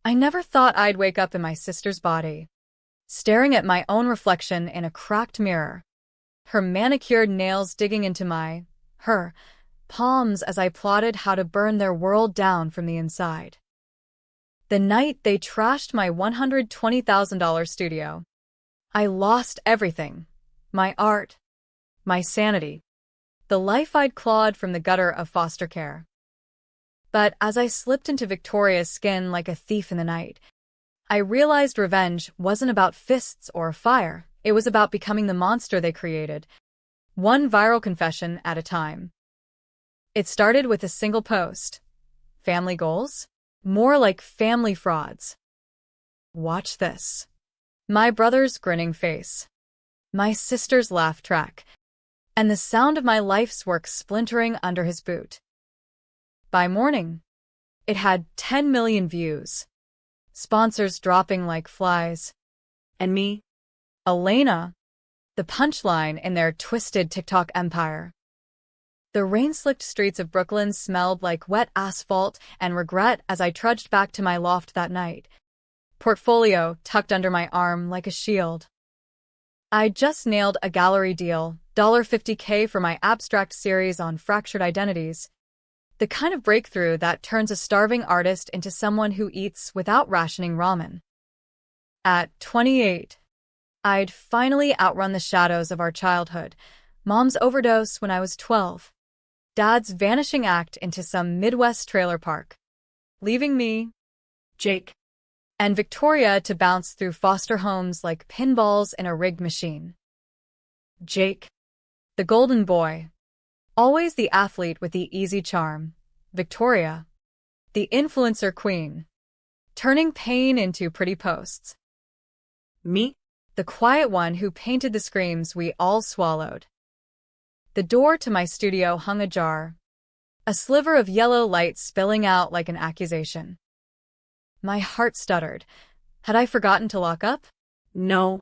I never thought I'd wake up in my sister's body, staring at my own reflection in a cracked mirror, her manicured nails digging into her palms as I plotted how to burn their world down from the inside. The night they trashed my $120,000 studio, I lost everything. My art, my sanity, the life I'd clawed from the gutter of foster care. But as I slipped into Victoria's skin like a thief in the night, I realized revenge wasn't about fists or fire. It was about becoming the monster they created, one viral confession at a time. It started with a single post. Family goals? More like family frauds. Watch this. My brother's grinning face. My sister's laugh track. And the sound of my life's work splintering under his boot. By morning, it had 10 million views. Sponsors dropping like flies. And me, Elena, the punchline in their twisted TikTok empire. The rain-slicked streets of Brooklyn smelled like wet asphalt and regret as I trudged back to my loft that night, portfolio tucked under my arm like a shield. I'd just nailed a gallery deal, $50K for my abstract series on fractured identities, the kind of breakthrough that turns a starving artist into someone who eats without rationing ramen. At 28, I'd finally outrun the shadows of our childhood, Mom's overdose when I was 12, Dad's vanishing act into some Midwest trailer park, leaving me, Jake, and Victoria to bounce through foster homes like pinballs in a rigged machine. Jake, the golden boy, always the athlete with the easy charm. Victoria, the influencer queen, turning pain into pretty posts. Me, the quiet one who painted the screams we all swallowed. The door to my studio hung ajar, a sliver of yellow light spilling out like an accusation. My heart stuttered. Had I forgotten to lock up? No.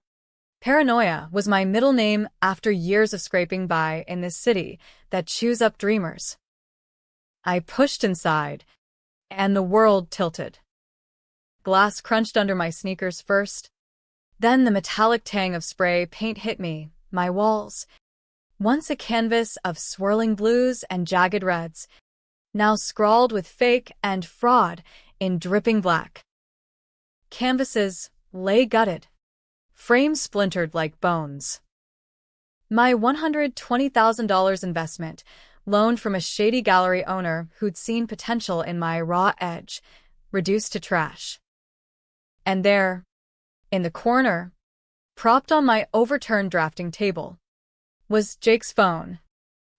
Paranoia was my middle name after years of scraping by in this city that chews up dreamers. I pushed inside, and the world tilted. Glass crunched under my sneakers first, then the metallic tang of spray paint hit me, my walls, once a canvas of swirling blues and jagged reds, now scrawled with fake and fraud in dripping black. Canvases lay gutted, frames splintered like bones. My $120,000 investment, loaned from a shady gallery owner who'd seen potential in my raw edge, reduced to trash. And there, in the corner, propped on my overturned drafting table, was Jake's phone,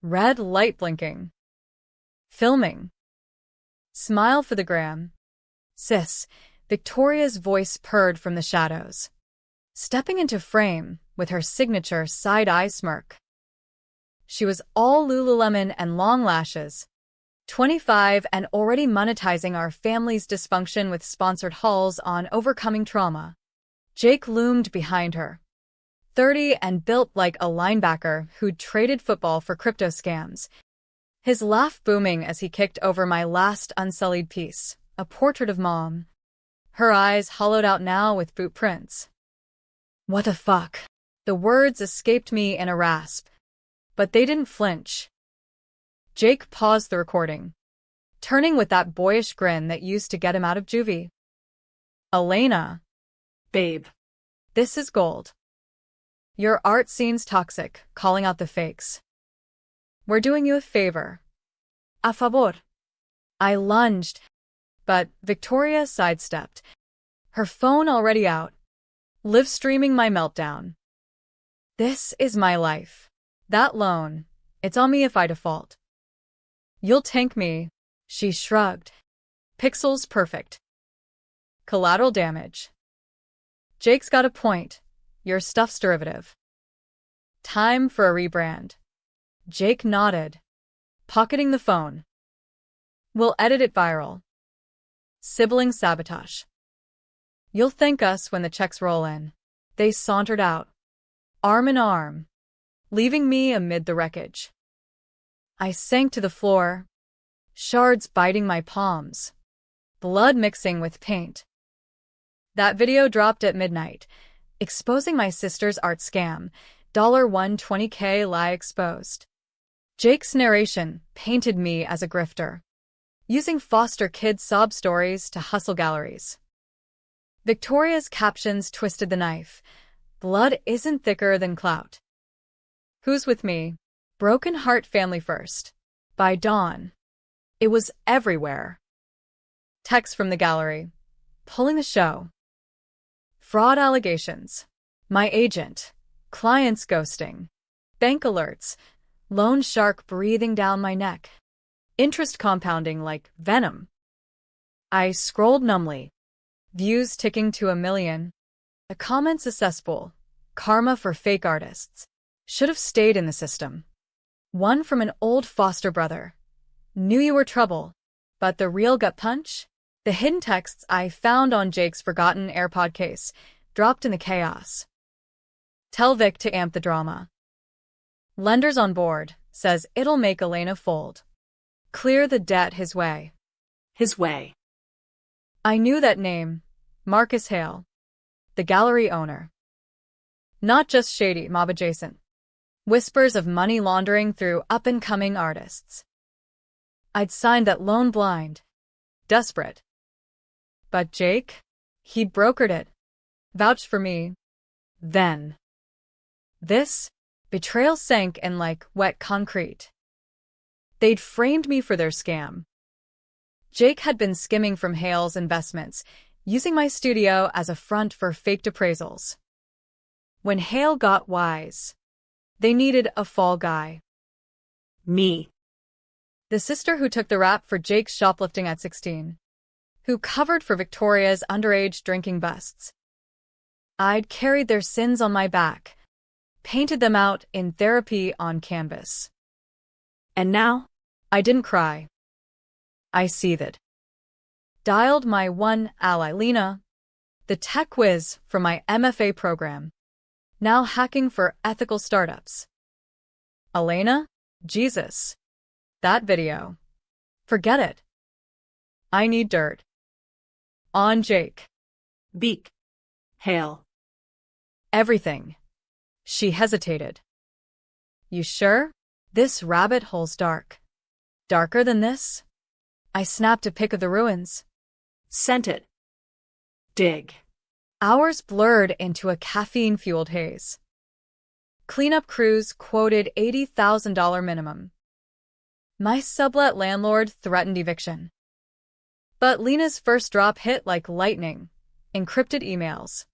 red light blinking. Filming. Smile for the gram. Sis, Victoria's voice purred from the shadows, stepping into frame with her signature side-eye smirk. She was all Lululemon and long lashes, 25 and already monetizing our family's dysfunction with sponsored hauls on overcoming trauma. Jake loomed behind her, 30 and built like a linebacker who'd traded football for crypto scams, his laugh booming as he kicked over my last unsullied piece, a portrait of Mom, her eyes hollowed out now with boot prints. What the fuck? The words escaped me in a rasp, but they didn't flinch. Jake paused the recording, turning with that boyish grin that used to get him out of juvie. Elena. Babe. This is gold. Your art scene's toxic, calling out the fakes. We're doing you a favor. A favor. I lunged, but Victoria sidestepped, her phone already out, live streaming my meltdown. This is my life. That loan, it's on me if I default. You'll tank me, she shrugged. Pixels perfect. Collateral damage. Jake's got a point. Your stuff's derivative. Time for a rebrand. Jake nodded, pocketing the phone. We'll edit it viral. Sibling sabotage. You'll thank us when the checks roll in. They sauntered out, arm in arm, leaving me amid the wreckage. I sank to the floor, shards biting my palms, blood mixing with paint. That video dropped at midnight, exposing my sister's art scam. $120K lie exposed. Jake's narration painted me as a grifter, using foster kid sob stories to hustle galleries. Victoria's captions twisted the knife. Blood isn't thicker than clout. Who's with me? Broken Heart Family First. By Dawn. It was everywhere. Text from the gallery. Pulling the show. Fraud allegations. My agent. Clients ghosting. Bank alerts. Loan shark breathing down my neck. Interest compounding like venom. I scrolled numbly. Views ticking to 1 million. The comments a cesspool. Karma for fake artists. Should have stayed in the system. One from an old foster brother. Knew you were trouble. But the real gut punch? The hidden texts I found on Jake's forgotten AirPod case, dropped in the chaos. Tell Vic to amp the drama. Lender's on board, says it'll make Elena fold. Clear the debt his way. His way. I knew that name. Marcus Hale. The gallery owner. Not just shady, mob adjacent. Whispers of money laundering through up-and-coming artists. I'd signed that loan blind. Desperate. But Jake? He brokered it. Vouched for me. Then. This? Betrayal sank in like wet concrete. They'd framed me for their scam. Jake had been skimming from Hale's investments, using my studio as a front for faked appraisals. When Hale got wise, they needed a fall guy. Me. The sister who took the rap for Jake's shoplifting at 16. Who covered for Victoria's underage drinking busts. I'd carried their sins on my back, painted them out in therapy on canvas. And now, I didn't cry. I seethed. Dialed my one ally, Lena, the tech whiz from my MFA program, now hacking for ethical startups. Elena? Jesus. That video. Forget it. I need dirt. On Jake. Beak. Hale. Everything. She hesitated. You sure? This rabbit hole's dark. Darker than this? I snapped a pic of the ruins. Sent it. Dig. Hours blurred into a caffeine-fueled haze. Cleanup crews quoted $80,000 minimum. My sublet landlord threatened eviction. But Lena's first drop hit like lightning. Encrypted emails.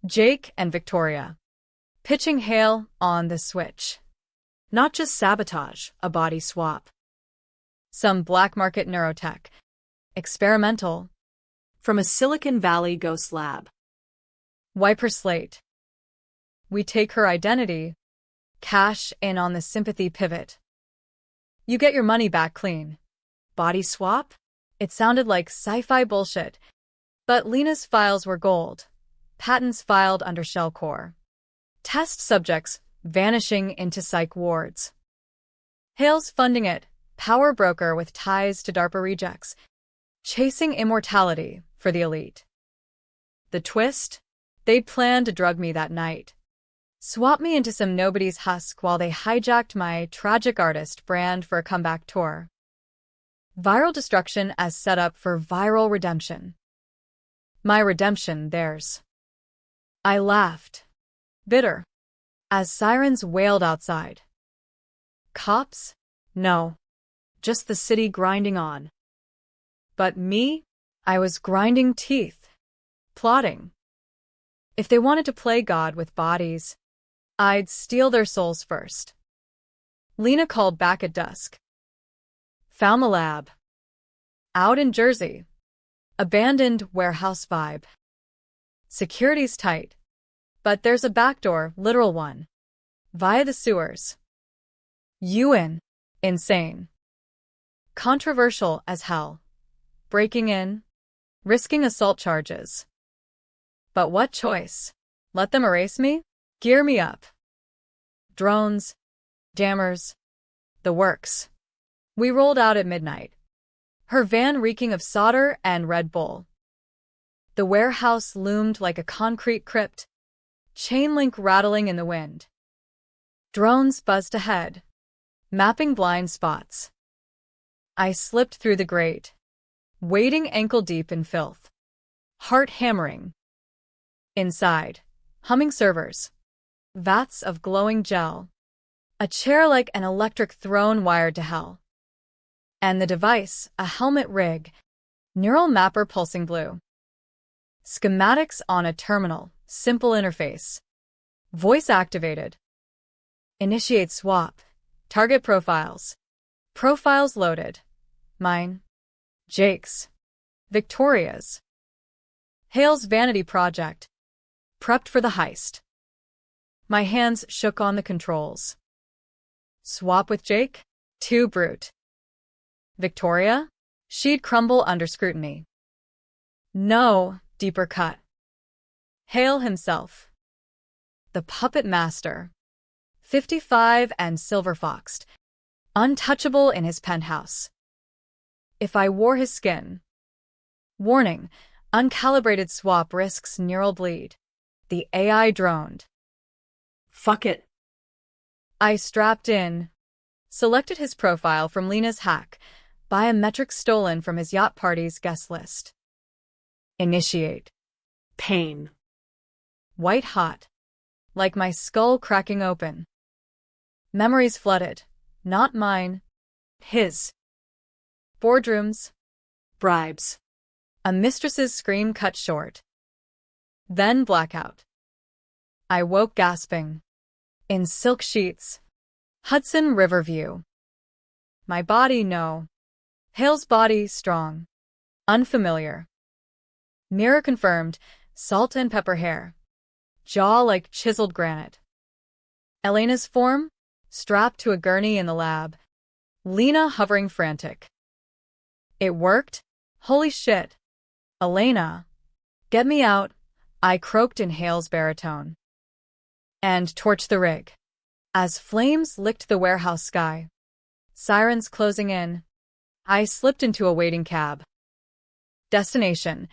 Jake and Victoria. Pitching Hale on the switch. Not just sabotage, a body swap. Some black market neurotech. Experimental. From a Silicon Valley ghost lab. Wipe her slate. We take her identity. Cash in on the sympathy pivot. You get your money back clean. Body swap? It sounded like sci-fi bullshit. But Lena's files were gold. Patents filed under shell core. Test subjects vanishing into psych wards. Hale's funding it, power broker with ties to DARPA rejects, chasing immortality for the elite. The twist? They'd planned to drug me that night. Swap me into some nobody's husk while they hijacked my tragic artist brand for a comeback tour. Viral destruction as setup for viral redemption. My redemption, theirs. I laughed. Bitter. As sirens wailed outside. Cops? No. Just the city grinding on. But me? I was grinding teeth. Plotting. If they wanted to play God with bodies, I'd steal their souls first. Lena called back at dusk. Found the lab. Out in Jersey. Abandoned warehouse vibe. Security's tight. But there's a backdoor, literal one. Via the sewers. You in. Insane. Controversial as hell. Breaking in. Risking assault charges. But what choice? Let them erase me? Gear me up. Drones. Jammers. The works. We rolled out at midnight. Her van reeking of solder and Red Bull. The warehouse loomed like a concrete crypt, chain link rattling in the wind. Drones buzzed ahead, mapping blind spots. I slipped through the grate, wading ankle-deep in filth, heart hammering. Inside, humming servers, vats of glowing gel, a chair like an electric throne wired to hell. And the device, a helmet rig, neural mapper pulsing blue. Schematics on a terminal, simple interface. Voice activated. Initiate swap. Target profiles. Profiles loaded. Mine. Jake's. Victoria's. Hale's vanity project. Prepped for the heist. My hands shook on the controls. Swap with Jake? Too brute. Victoria? She'd crumble under scrutiny. No, deeper cut. Hale himself. The puppet master. 55 and silver-foxed. Untouchable in his penthouse. If I wore his skin. Warning, uncalibrated swap risks neural bleed. The AI droned. Fuck it. I strapped in. Selected his profile from Lena's hack, biometrics stolen from his yacht party's guest list. Initiate. Pain. White hot. Like my skull cracking open. Memories flooded. Not mine. His. Boardrooms. Bribes. A mistress's scream cut short. Then blackout. I woke gasping. In silk sheets. Hudson River view. My body, no. Hale's body, strong. Unfamiliar. Mirror confirmed, salt and pepper hair. Jaw like chiseled granite. Elena's form? Strapped to a gurney in the lab. Lena hovering frantic. It worked? Holy shit. Elena. Get me out, I croaked in Hale's baritone. And torched the rig. As flames licked the warehouse sky. Sirens closing in. I slipped into a waiting cab. Destination,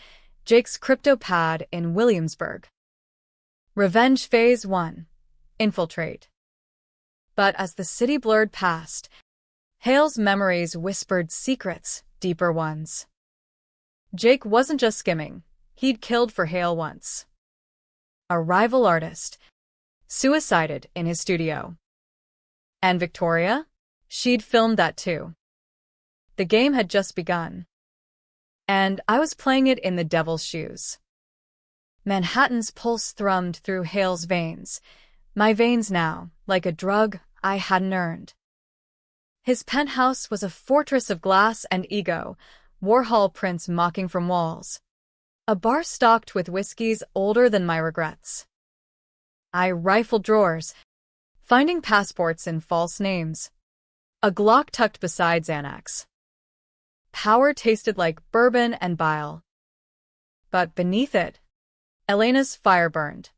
Jake's crypto pad in Williamsburg. Revenge Phase 1. Infiltrate. But as the city blurred past, Hale's memories whispered secrets, deeper ones. Jake wasn't just skimming, he'd killed for Hale once. A rival artist. Suicided in his studio. And Victoria? She'd filmed that too. The game had just begun. And I was playing it in the devil's shoes. Manhattan's pulse thrummed through Hale's veins. My veins now, like a drug I hadn't earned. His penthouse was a fortress of glass and ego, Warhol prints mocking from walls. A bar stocked with whiskeys older than my regrets. I rifled drawers, finding passports in false names. A Glock tucked beside Xanax. Power tasted like bourbon and bile. But beneath it, Elena's fire burned.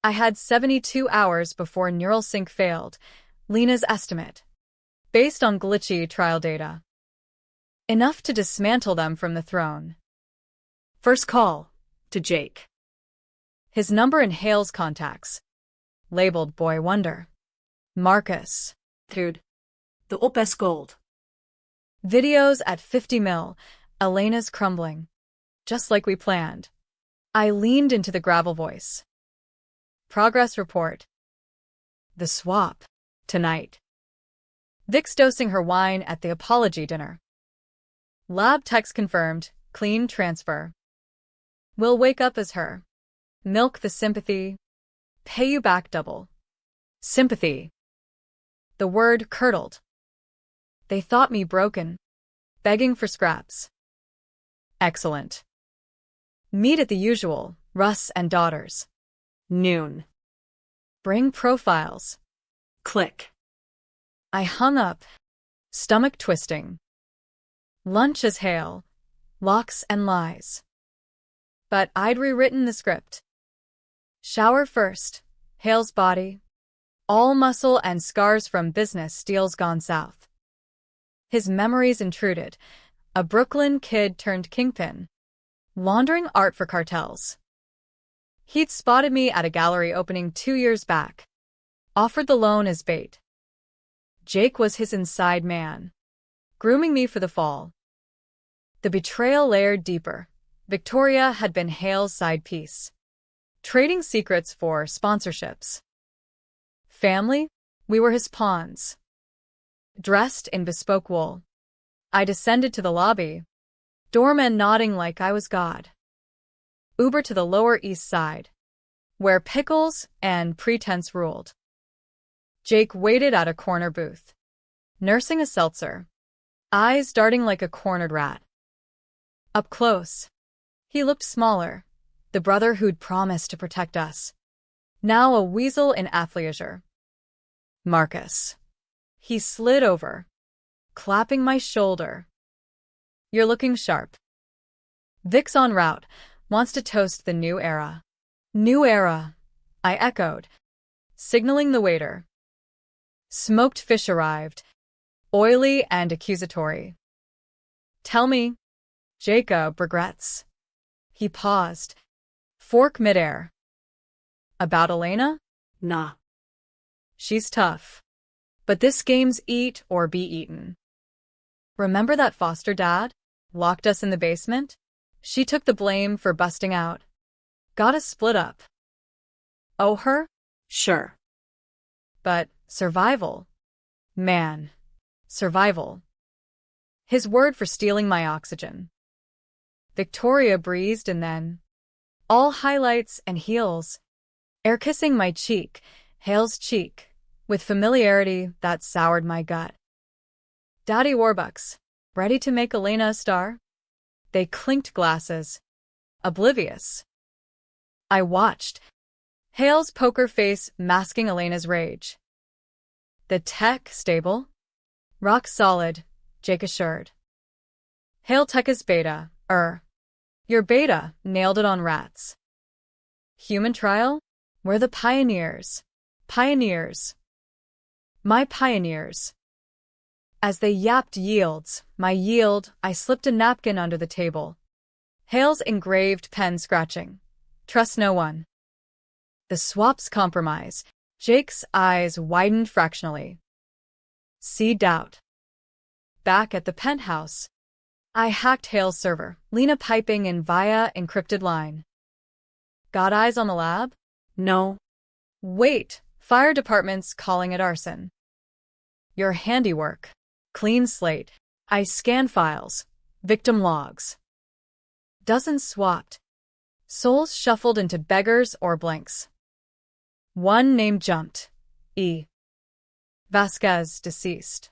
I had 72 hours before neural sync failed, Lena's estimate, based on glitchy trial data. Enough to dismantle them from the throne. First call. To Jake. His number in Hale's contacts. Labeled Boy Wonder. Marcus. Third. The Opus Gold. Videos at 50 mil. Elena's crumbling. Just like we planned. I leaned into the gravel voice. Progress report. The swap. Tonight. Vic's dosing her wine at the apology dinner. Lab techs confirmed. Clean transfer. We'll wake up as her. Milk the sympathy. Pay you back double. Sympathy. The word curdled. They thought me broken. Begging for scraps. Excellent. Meet at the usual, Russ and daughters. Noon. Bring profiles. Click. I hung up, stomach twisting. Lunch as Hale. Locks and lies. But I'd rewritten the script. Shower first. Hale's body. All muscle and scars from business deals gone south. His memories intruded. A Brooklyn kid turned kingpin. laundering art for cartels. He'd spotted me at a gallery opening 2 years back. Offered the loan as bait. Jake was his inside man, grooming me for the fall. The betrayal layered deeper. Victoria had been Hale's side piece, trading secrets for sponsorships. Family? We were his pawns. Dressed in bespoke wool, I descended to the lobby, doorman nodding like I was God. Uber to the Lower East Side, where pickles and pretense ruled. Jake waited at a corner booth, nursing a seltzer, eyes darting like a cornered rat. Up close, he looked smaller, the brother who'd promised to protect us. Now a weasel in athleisure. Marcus. He slid over, clapping my shoulder. You're looking sharp. Vic's en route, wants to toast the new era. New era, I echoed, signaling the waiter. Smoked fish arrived, oily and accusatory. Tell me, Jacob regrets. He paused, fork midair. About Elena? Nah. She's tough. But this game's eat or be eaten. Remember that foster dad? Locked us in the basement? She took the blame for busting out. Got us split up. Owe her? Sure. But survival. Man. Survival. His word for stealing my oxygen. Victoria breezed and then, all highlights and heels, air kissing my cheek, Hale's cheek, with familiarity that soured my gut. Daddy Warbucks, ready to make Elena a star? They clinked glasses, oblivious. I watched, Hale's poker face masking Elena's rage. The tech stable? Rock solid, Jake assured. Hale tech is beta, Your beta nailed it on rats. Human trial? We're the pioneers. Pioneers. My pioneers. As they yapped yields, my yield, I slipped a napkin under the table. Hale's engraved pen scratching. Trust no one. The swap's compromise. Jake's eyes widened fractionally. See doubt. Back at the penthouse, I hacked Hale's server, Lena piping in via encrypted line. Got eyes on the lab? No. Wait, fire department's calling it arson. Your handiwork. Clean slate. I scan files. Victim logs. Dozens swapped. Souls shuffled into beggars or blanks. One name jumped. E. Vasquez, deceased.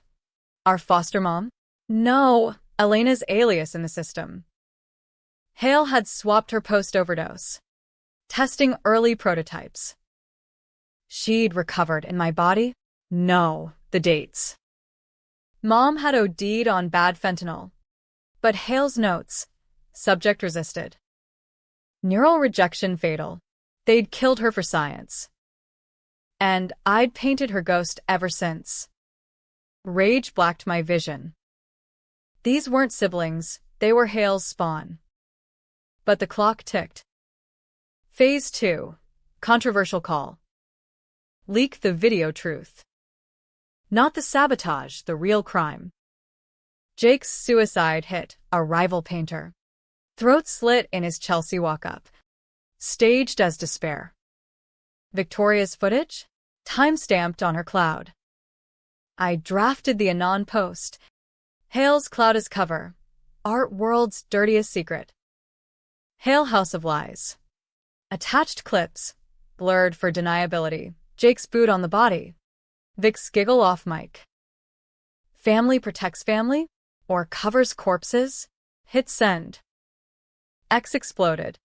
Our foster mom? No, Elena's alias in the system. Hale had swapped her post-overdose, testing early prototypes. She'd recovered in my body? No, the dates. Mom had OD'd on bad fentanyl. But Hale's notes, subject resisted. Neural rejection fatal. They'd killed her for science. And I'd painted her ghost ever since. Rage blacked my vision. These weren't siblings, they were Hale's spawn. But the clock ticked. Phase 2. Controversial call. Leak the video truth. Not the sabotage, the real crime. Jake's suicide hit a rival painter. Throat slit in his Chelsea walk-up. Staged as despair. Victoria's footage? Time-stamped on her cloud. I drafted the Anon post. Hale's cloud as cover. Art world's dirtiest secret. Hale House of Lies. Attached clips. Blurred for deniability. Jake's boot on the body. Vic's giggle off mic. Family protects family? Or covers corpses? Hit send. X exploded.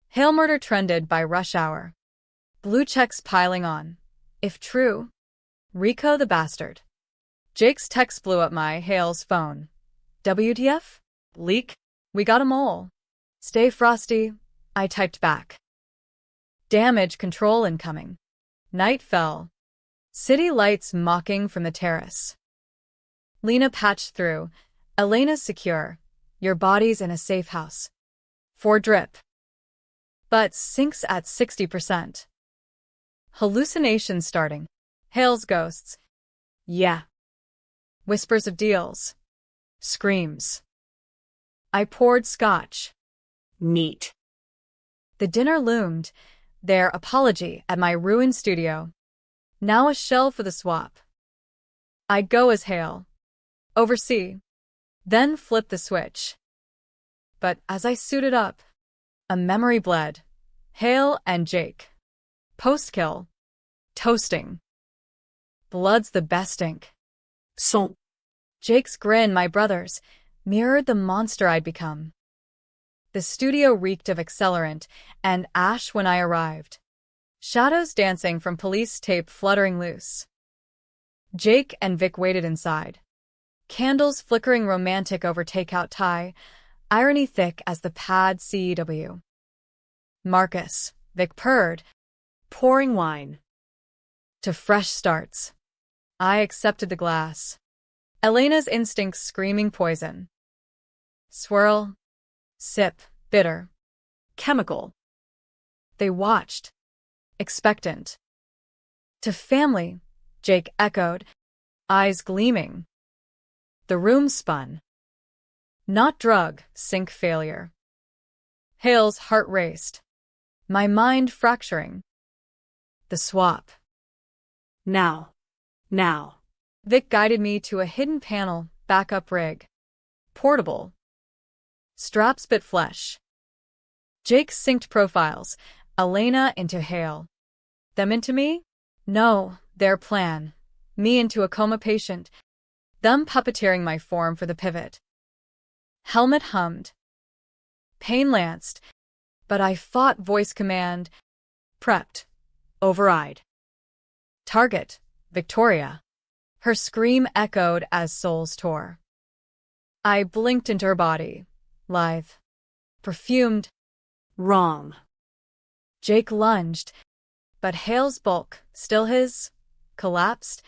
Hale murder trended by rush hour. Blue checks piling on. If true. Rico the bastard. Jake's text blew up my Hale's phone. WTF? Leak? We got a mole. Stay frosty, I typed back. Damage control incoming. Night fell. City lights mocking from the terrace. Lena patched through. Elena's secure. Your body's in a safe house. for drip, but sinks at 60%. Hallucinations starting. Hale's ghosts. Yeah. Whispers of deals. Screams. I poured scotch. Neat. The dinner loomed, their apology at my ruined studio. Now a shell for the swap. I'd go as Hale. Oversee. Then flip the switch. But as I suited up, a memory bled. Hale and Jake. Post-kill. Toasting. Blood's the best ink. Son. Jake's grin, my brother's, mirrored the monster I'd become. The studio reeked of accelerant and ash when I arrived. Shadows dancing from police tape fluttering loose. Jake and Vic waited inside. Candles flickering romantic over takeout Thai, irony thick as the pad CEW. Marcus, Vic purred, Pouring wine. to fresh starts. I accepted the glass. Elena's instincts screaming poison. Swirl. Sip. Bitter. Chemical. They watched. Expectant. To family, Jake echoed, eyes gleaming. The room spun. Not drug, sync failure. Hale's heart raced. My mind fracturing. The swap. Now. Now. Vic guided me to a hidden panel, backup rig. Portable. Straps bit flesh. Jake synced profiles, Elena into Hale. Them into me? No, their plan. Me into a coma patient. Them puppeteering my form for the pivot. Helmet hummed. Pain lanced, but I fought voice command. Prepped. Override. Target. Victoria. Her scream echoed as souls tore. I blinked into her body. Lithe. Perfumed. Wrong. Jake lunged, but Hale's bulk, still his, collapsed.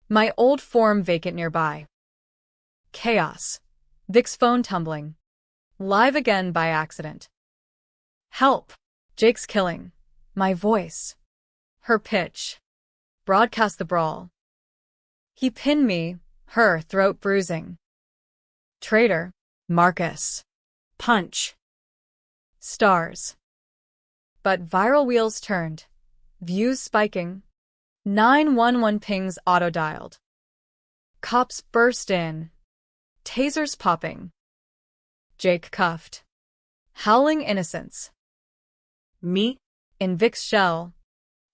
My old form vacant nearby. Chaos. Vic's phone tumbling. Live again by accident. Help. Jake's killing. My voice. Her pitch. Broadcast the brawl. He pinned me, her throat bruising. Traitor. Marcus. Punch. Stars. But viral wheels turned. Views spiking. 911 pings auto-dialed. Cops burst in. Tasers popping. Jake cuffed. Howling innocence. Me? In Vic's shell.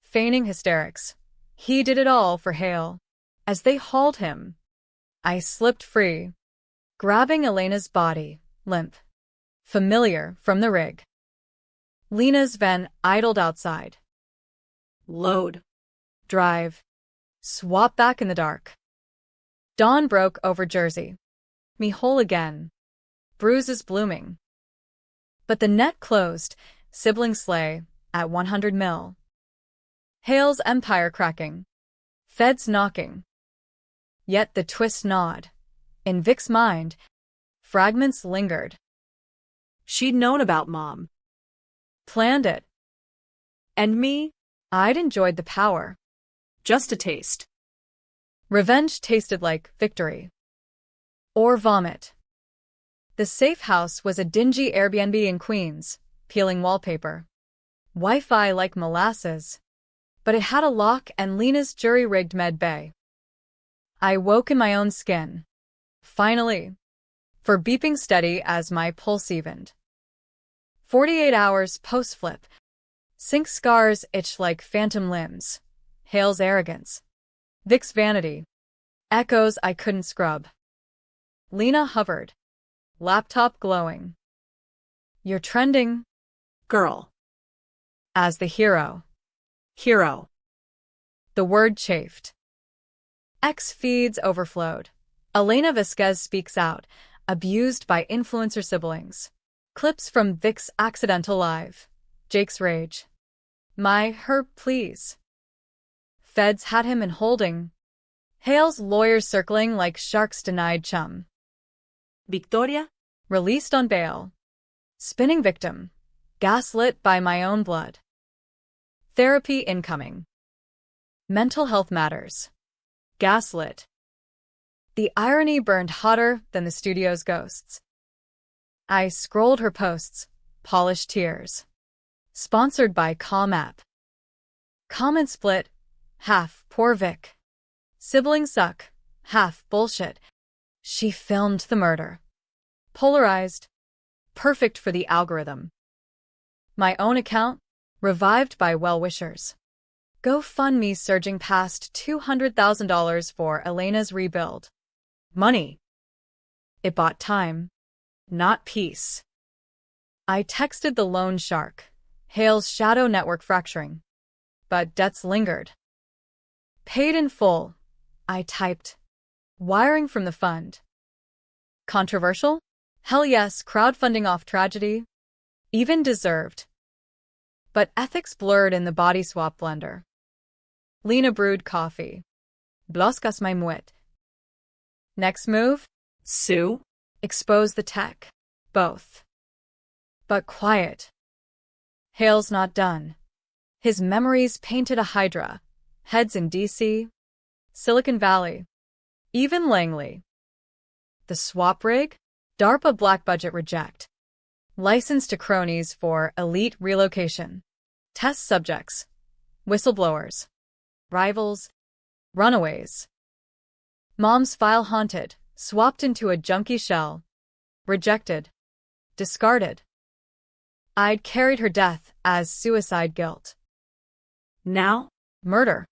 Feigning hysterics. He did it all for Hale. As they hauled him, I slipped free, grabbing Elena's body, limp. Familiar from the rig. Lena's van idled outside. Load. Drive. Swap back in the dark. Dawn broke over Jersey. Me whole again. Bruises blooming. But the net closed, sibling slay, at 100 mil. Hale's empire cracking. Feds knocking. Yet the twist gnawed. In Vic's mind, fragments lingered. She'd known about Mom. Planned it. And me? I'd enjoyed the power. Just a taste. Revenge tasted like victory. Or vomit. The safe house was a dingy Airbnb in Queens, peeling wallpaper. Wi-Fi like molasses. But it had a lock and Lena's jury-rigged med bay. I woke in my own skin. Finally. For beeping steady as my pulse evened. 48 hours post-flip. Sync scars itch like phantom limbs. Hale's arrogance. Vic's vanity. Echoes I couldn't scrub. Lena hovered. Laptop glowing. You're trending. Girl. As the hero. Hero. The word chafed. X feeds overflowed. Elena Vasquez speaks out, abused by influencer siblings. Clips from Vic's accidental live. Jake's rage. Her please. Feds had him in holding. Hale's lawyers circling like sharks denied chum. Victoria? Released on bail. Spinning victim. Gaslit by my own blood. Therapy incoming. Mental health matters. Gaslit. The irony burned hotter than the studio's ghosts. I scrolled her posts, polished tears. Sponsored by Calm app. Comment split. Half poor Vic. Siblings suck. Half bullshit. She filmed the murder. Polarized. Perfect for the algorithm. My own account, revived by well-wishers. GoFundMe surging past $200,000 for Elena's rebuild. Money. It bought time, not peace. I texted the loan shark, Hale's shadow network fracturing. But debts lingered. Paid in full, I typed. Wiring from the fund. Controversial? Hell yes, crowdfunding off tragedy. Even deserved. But ethics blurred in the body swap blender. Lena brewed coffee. Bloskas my muet. Next move? Sue? Expose the tech. Both. But quiet. Hale's not done. His memories painted a hydra. Heads in DC. Silicon Valley. Even Langley. The swap rig? DARPA black budget reject. License to cronies for elite relocation. Test subjects. Whistleblowers. Rivals. Runaways. Mom's file haunted, swapped into a junky shell. Rejected. Discarded. I'd carried her death as suicide guilt. Now? Murder.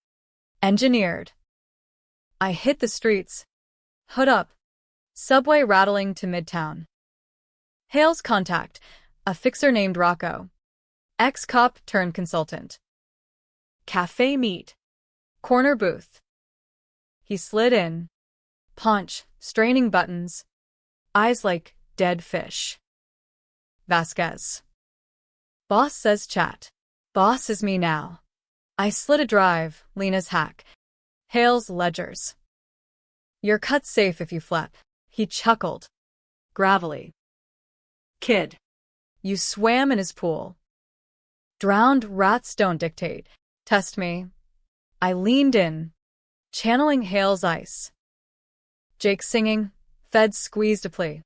Engineered. I hit the streets. Hood up. Subway rattling to Midtown. Hale's contact, a fixer named Rocco. Ex-cop turned consultant. Cafe meet. Corner booth. He slid in. Paunch, straining buttons. Eyes like dead fish. Vasquez. Boss says chat. Boss is me now. I slid a drive, Lena's hack. Hale's ledgers. You're cut safe if you flep. He chuckled. Gravelly. Kid. You swam in his pool. Drowned rats don't dictate. Test me. I leaned in, channeling Hale's ice. Jake singing, Feds squeezed a plea.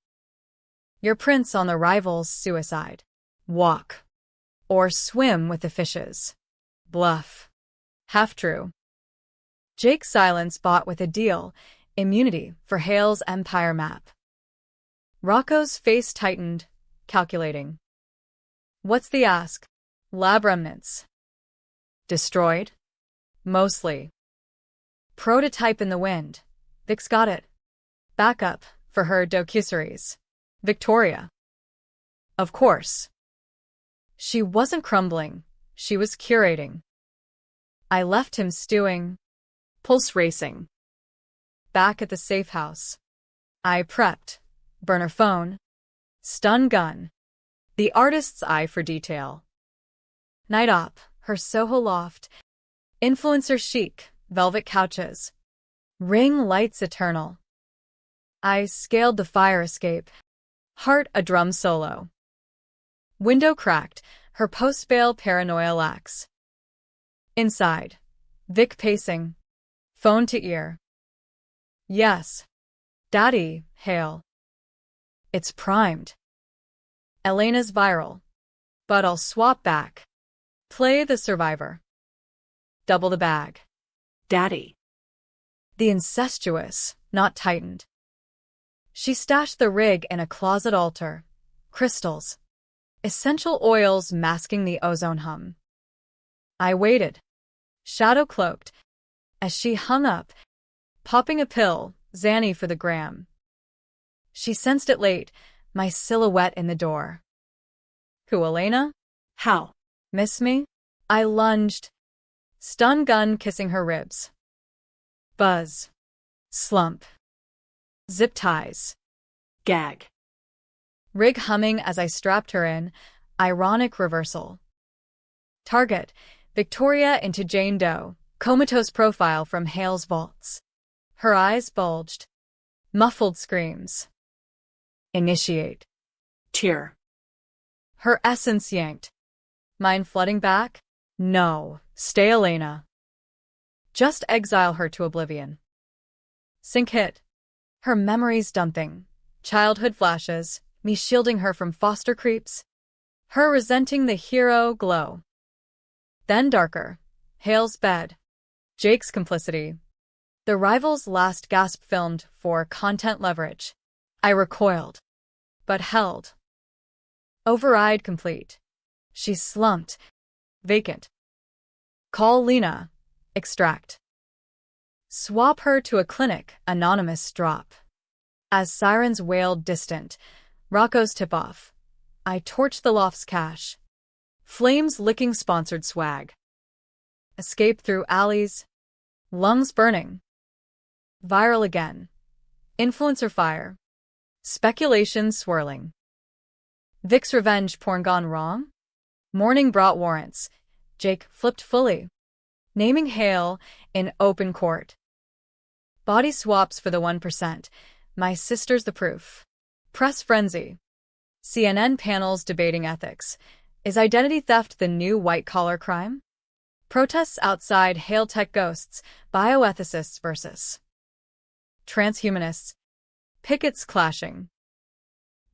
Your prince on the rival's suicide. Walk. Or swim with the fishes. Bluff. Half true. Jake's silence bought with a deal, immunity for Hale's empire map. Rocco's face tightened, calculating. What's the ask? Lab remnants. Destroyed? Mostly. Prototype in the wind. Vic's got it. Backup for her docuseries. Victoria. Of course. She wasn't crumbling. She was curating. I left him stewing. Pulse racing. Back at the safe house. I prepped. Burner phone. Stun gun. The artist's eye for detail. Night op, her Soho loft. Influencer chic, velvet couches. Ring lights eternal. I scaled the fire escape. Heart a drum solo. Window cracked, her post-bail paranoia lax. Inside. Vic pacing. Phone to ear. Yes. Daddy, Hale. It's primed. Elena's viral. But I'll swap back. Play the survivor. Double the bag. Daddy. The incestuous, not tightened. She stashed the rig in a closet altar. Crystals. Essential oils masking the ozone hum. I waited. Shadow cloaked. As she hung up. Popping a pill, Xanny for the gram. She sensed it late, my silhouette in the door. Who, Elena? How? Miss me? I lunged. Stun gun kissing her ribs. Buzz. Slump. Zip ties. Gag. Rig humming as I strapped her in. Ironic reversal. Target. Victoria into Jane Doe. Comatose profile from Hale's vaults. Her eyes bulged. Muffled screams. Initiate. Cheer. Her essence yanked. Mine flooding back? No. Stay Elena. Just exile her to oblivion. Sync hit. Her memories dumping. Childhood flashes. Me shielding her from foster creeps. Her resenting the hero glow. Then darker. Hale's bed. Jake's complicity. The rival's last gasp filmed for content leverage. I recoiled. But held. Override complete. She slumped. Vacant. Call Lena. Extract. Swap her to a clinic. Anonymous drop. As sirens wailed distant. Rocco's tip-off. I torched the loft's cache. Flames licking sponsored swag. Escape through alleys. Lungs burning. Viral again. Influencer fire. Speculation swirling. Vic's revenge porn gone wrong? Morning brought warrants. Jake flipped fully. Naming Hale in open court. Body swaps for the 1%. My sister's the proof. Press frenzy. CNN panels debating ethics. Is identity theft the new white-collar crime? Protests outside Hale tech ghosts. Bioethicists versus transhumanists. Pickets clashing.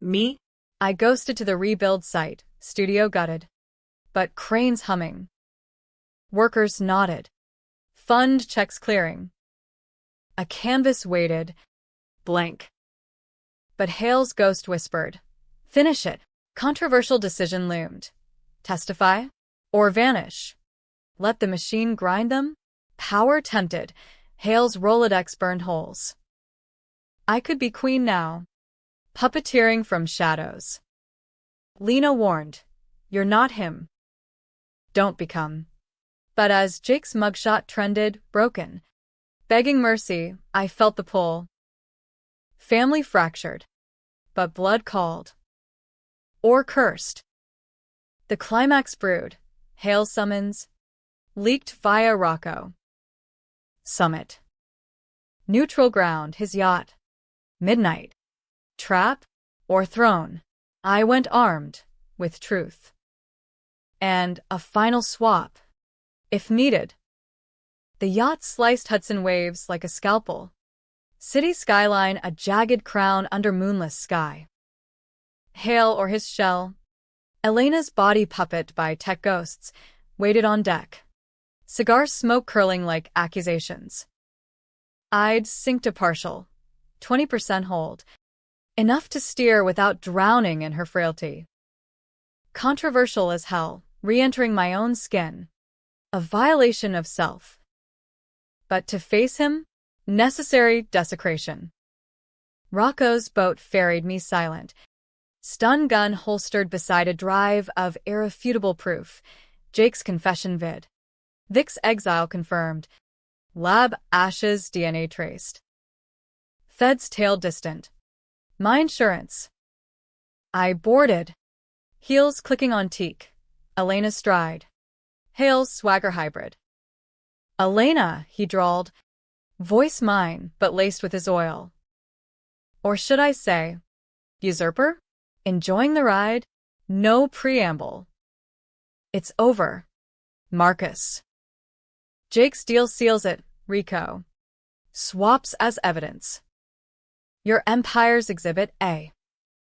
Me? I ghosted to the rebuild site, studio gutted. But cranes humming. Workers nodded. Fund checks clearing. A canvas waited. Blank. But Hale's ghost whispered. Finish it. Controversial decision loomed. Testify? Or vanish? Let the machine grind them? Power tempted. Hale's Rolodex burned holes. I could be queen now. Puppeteering from shadows. Lena warned. You're not him. Don't become. But as Jake's mugshot trended, broken, begging mercy, I felt the pull. Family fractured. But blood called. Or cursed. The climax brewed. Hale summons. Leaked via Rocco. Summit. Neutral ground, his yacht. Midnight. Trap or throne. I went armed with truth. And a final swap, if needed. The yacht sliced Hudson waves like a scalpel. City skyline a jagged crown under moonless sky. Hale or his shell. Elena's body puppet by tech ghosts waited on deck. Cigar smoke curling like accusations. I'd sink to partial. 20% hold. Enough to steer without drowning in her frailty. Controversial as hell, re-entering my own skin. A violation of self. But to face him, necessary desecration. Rocco's boat ferried me silent. Stun gun holstered beside a drive of irrefutable proof. Jake's confession vid. Vic's exile confirmed. Lab ashes DNA traced. Fed's tail distant. My insurance. I boarded. Heels clicking on teak. Elena's stride. Hale's swagger hybrid. Elena, he drawled. Voice mine, but laced with his oil. Or should I say, usurper? Enjoying the ride? No preamble. It's over. Marcus. Jake's deal seals it, Rico. Swaps as evidence. Your empire's exhibit A.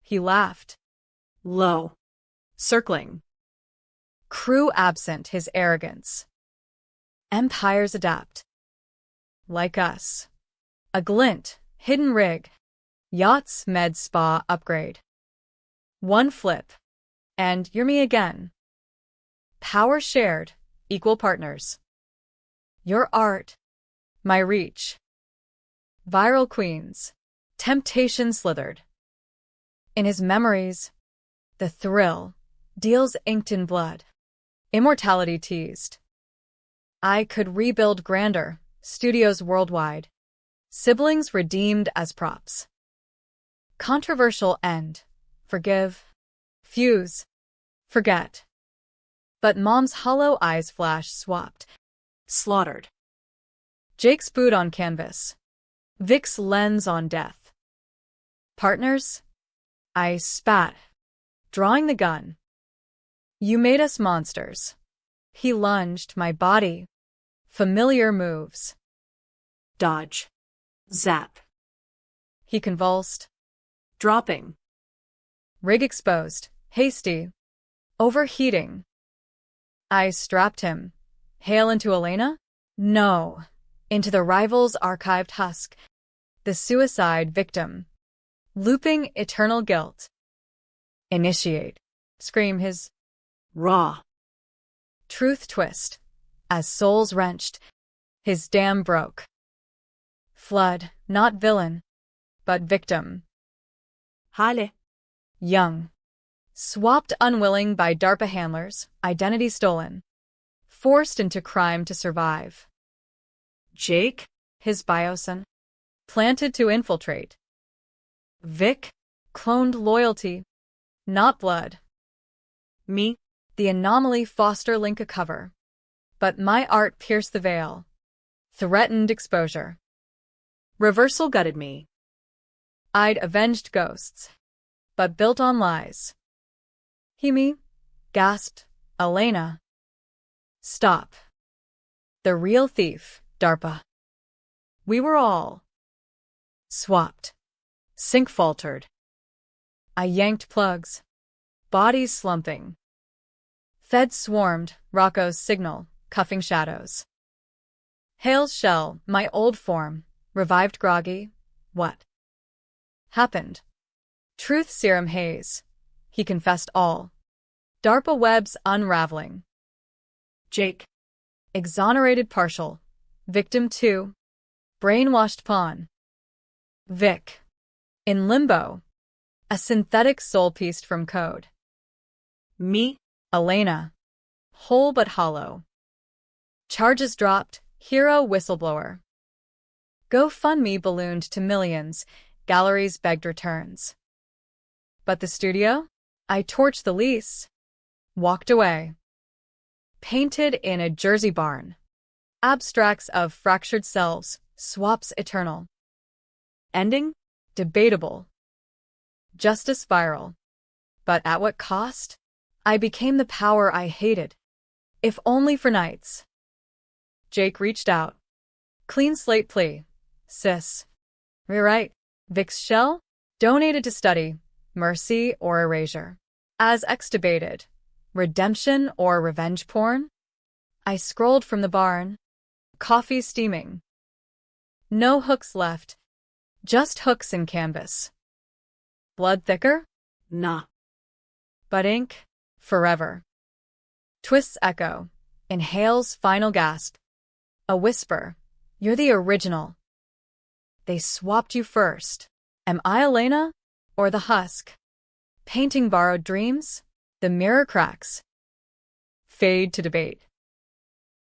He laughed. Low. Circling. Crew absent, his arrogance. Empires adapt. Like us. A glint, hidden rig. Yachts med spa upgrade. One flip. And you're me again. Power shared, equal partners. Your art. My reach. Viral queens. Temptation slithered. In his memories, the thrill, deals inked in blood. Immortality teased. I could rebuild grander, studios worldwide. Siblings redeemed as props. Controversial end. Forgive. Fuse. Forget. But Mom's hollow eyes flash swapped. Slaughtered. Jake's boot on canvas. Vic's lens on death. Partners? I spat, drawing the gun. You made us monsters. He lunged, my body. Familiar moves. Dodge. Zap. He convulsed. Dropping. Rig exposed. Hasty. Overheating. I strapped him. Hail into Elena? No. Into the rival's archived husk. The suicide victim. Looping eternal guilt. Initiate. Scream his Raw. truth twist. As souls wrenched, his dam broke. Flood, not villain, but victim. Hale. Young. Swapped unwilling by DARPA handlers, identity stolen. Forced into crime to survive. Jake. His biosin. Planted to infiltrate. Vic. Cloned loyalty. Not blood. Me. The anomaly foster link a cover. But my art pierced the veil. Threatened exposure. Reversal gutted me. I'd avenged ghosts. But built on lies. He me? Gasped. Elena. Stop. The real thief, DARPA. We were all swapped. Sync faltered. I yanked plugs. Bodies slumping. Feds swarmed, Rocco's signal, cuffing shadows. Hale's shell, my old form, revived groggy. What happened? Truth serum haze. He confessed all. DARPA webs unraveling. Jake. Exonerated partial. Victim 2. Brainwashed pawn. Vic. In limbo. A synthetic soul pieced from code. Me. Elena. Whole but hollow. Charges dropped. Hero whistleblower. GoFundMe ballooned to millions. Galleries begged returns. But the studio? I torched the lease. Walked away. Painted in a Jersey barn. Abstracts of fractured selves, swaps eternal. Ending? Debatable. Justice spiral. But at what cost? I became the power I hated. If only for nights. Jake reached out. Clean slate plea. Sis. Rewrite. Vic's shell? Donated to study. Mercy or erasure. As extubated. Redemption or revenge porn? I scrolled from the barn. Coffee steaming. No hooks left. Just hooks in canvas. Blood thicker? Nah. But ink? Forever. Twists echo. Inhales final gasp. A whisper. You're the original. They swapped you first. Am I Elena? Or the husk? Painting borrowed dreams? The mirror cracks. Fade to debate.